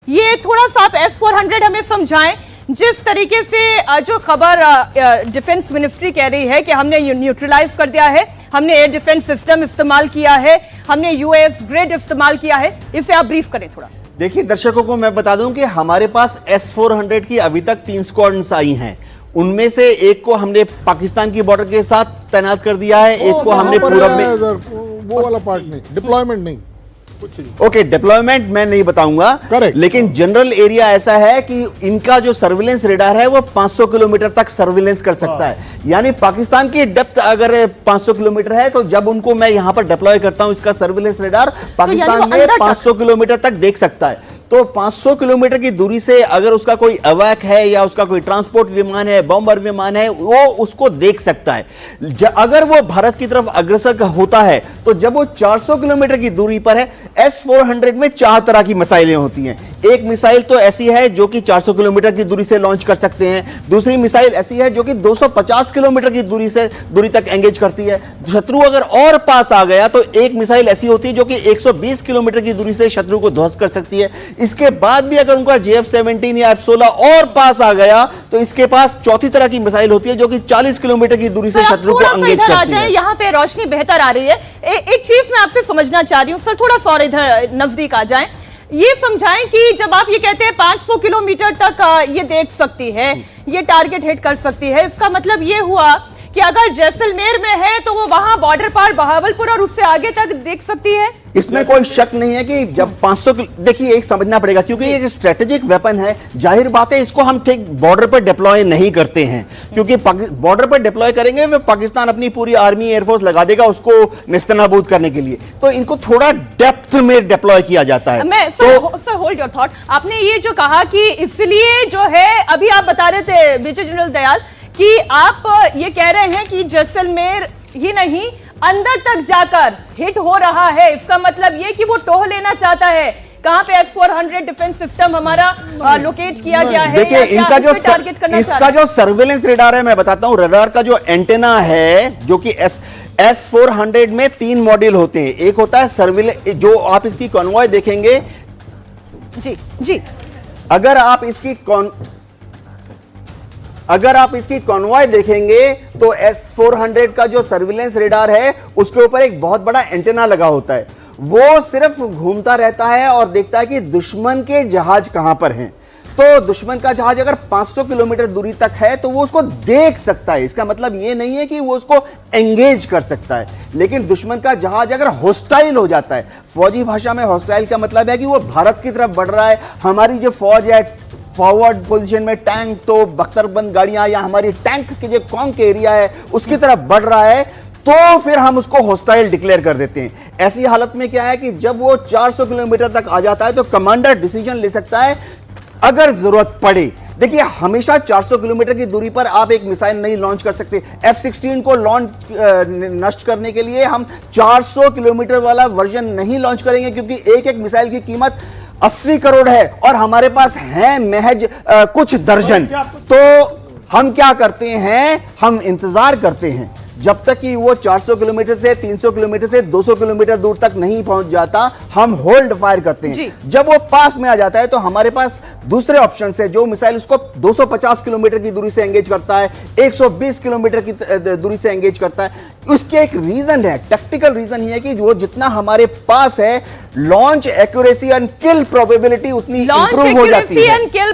ये थोड़ा सा आप S-400 हमें समझाएं। जिस तरीके से जो खबर डिफेंस मिनिस्ट्री कह रही है कि हमने न्यूट्रलाइज कर दिया है, हमने एयर डिफेंस सिस्टम इस्तेमाल किया है, हमने यूएस ग्रिड इस्तेमाल किया है, इसे आप ब्रीफ करें थोड़ा। देखिए दर्शकों को मैं बता दूं कि हमारे पास S-400 की अभी तक 3 स्क्वाड्रन्स आई हैं। उनमें से एक को हमने पाकिस्तान की बॉर्डर के साथ तैनात कर दिया है, एक को हमने पूरब में, वो वाला पार्ट नहीं, डिप्लॉयमेंट नहीं। ओके, डिप्लॉयमेंट मैं नहीं बताऊंगा, करेक्ट, लेकिन जनरल एरिया ऐसा है कि इनका जो सर्विलेंस रेडार है वो 500 किलोमीटर तक सर्विलेंस कर सकता है। यानी पाकिस्तान की डेप्थ अगर 500 किलोमीटर है तो जब उनको मैं यहां पर डिप्लॉय करता हूं इसका सर्विलेंस रेडार, पाकिस्तान में 500 किलोमीटर तक देख सकता है। तो 500 किलोमीटर की दूरी से अगर उसका कोई अवैक है या उसका कोई ट्रांसपोर्ट विमान है, बॉम्बर विमान है, वो उसको देख सकता है। अगर वो भारत की तरफ अग्रसर होता है तो जब वो 400 किलोमीटर की दूरी पर है, S-400 में 4 तरह की मिसाइलें होती हैं। एक मिसाइल तो ऐसी है जो कि 400 किलोमीटर की दूरी से लॉन्च कर सकते हैं, दूसरी मिसाइल ऐसी है जो कि 250 किलोमीटर की दूरी तक एंगेज करती है। शत्रु अगर और पास आ गया तो एक मिसाइल ऐसी होती है जो कि 120 किलोमीटर की दूरी से शत्रु को ध्वस्त कर सकती है। इसके बाद भी अगर उनका JF-17 या F-16 और पास आ गया तो इसके पास चौथी तरह की मिसाइल होती है जो कि 40 किलोमीटर की दूरी से शत्रु को एंगेज करती है। यहाँ पे रोशनी बेहतर आ रही है। एक चीज मैं आपसे समझना चाह रही हूँ सर, थोड़ा सा और इधर नजदीक आ जाएं। ये समझाएं कि जब आप ये कहते हैं 500 किलोमीटर तक ये देख सकती है, ये टारगेट हिट कर सकती है, इसका मतलब ये हुआ कि अगर जैसलमेर में है तो वो वहां बॉर्डर पार बहावलपुर और उससे आगे तक देख सकती है। इसमें कोई शक नहीं है कि जब 500 देखिए एक समझना पड़ेगा क्योंकि ये एक स्ट्रेटेजिक वेपन है, जाहिर बात है इसको हम ठीक बॉर्डर पर डिप्लॉय नहीं करते हैं, क्योंकि बॉर्डर पर डिप्लॉय करेंगे वे पाकिस्तान अपनी पूरी आर्मी एयरफोर्स लगा देगा उसको निस्तनाबूद करने के लिए, तो इनको थोड़ा डेप्थ में डिप्लॉय किया जाता है। Sir hold your thought. आपने ये जो कहा कि इसलिए जो है, अभी आप बता रहे थे मेजर जनरल दयाल कि आप ये कह रहे हैं कि जैसलमेर ही नहीं अंदर तक जाकर हिट हो रहा है, इसका मतलब ये कि वो टोह लेना चाहता है कहां पे S-400 डिफेंस सिस्टम हमारा लोकेट किया गया है। देखिए इसका जो सर्विलेंस रेडार है, मैं बताता हूं, रडार का जो एंटेना है जो कि S-400 में 3 मॉड्यूल होते हैं। एक होता है सर्विलेंस, जो आप इसकी कॉन्वॉय देखेंगे जी अगर आप इसकी कॉन्वॉय देखेंगे तो S-400 का जो सर्विलेंस रेडार है उसके ऊपर एक बहुत बड़ा एंटेना लगा होता है। वो सिर्फ घूमता रहता है और देखता है कि दुश्मन के जहाज कहां पर हैं। तो दुश्मन का जहाज अगर 500 किलोमीटर दूरी तक है तो वो उसको देख सकता है। इसका मतलब ये नहीं है कि वो उसको एंगेज कर सकता है, लेकिन दुश्मन का जहाज अगर हॉस्टाइल हो जाता है, फौजी भाषा में हॉस्टाइल का मतलब है कि वो भारत की तरफ बढ़ रहा है, हमारी जो फौज है फॉरवर्ड पोजीशन में टैंक तो बख्तरबंद गाड़ियां या हमारी टैंक के जो कॉम के एरिया है उसकी तरफ बढ़ रहा है, तो फिर हम उसको हॉस्टाइल डिक्लेयर कर देते हैं। ऐसी हालत में क्या है कि जब वो 400 किलोमीटर तक आ जाता है तो कमांडर डिसीजन ले सकता है अगर जरूरत पड़े। देखिए हमेशा 400 किलोमीटर की दूरी पर आप एक मिसाइल नहीं लॉन्च कर सकते। F-16 को नष्ट करने के लिए हम 400 किलोमीटर वाला वर्जन नहीं लॉन्च करेंगे, क्योंकि एक एक मिसाइल की कीमत 80 करोड़ है और हमारे पास है महज कुछ दर्जन। तो हम क्या करते हैं, हम इंतजार करते हैं जब तक कि वो 400 किलोमीटर से 300 किलोमीटर से 200 किलोमीटर दूर तक नहीं पहुंच जाता, हम होल्ड फायर करते हैं। जब वो पास में आ जाता है तो हमारे पास दूसरे ऑप्शन है, जो मिसाइल उसको 250 किलोमीटर की दूरी से एंगेज करता है, 120 किलोमीटर की दूरी से एंगेज करता है। उसके एक रीजन है, टैक्टिकल रीजन ही है कि वो जितना हमारे पास है, launch accuracy and kill probability उतनी इंप्रूव हो जाती है। किल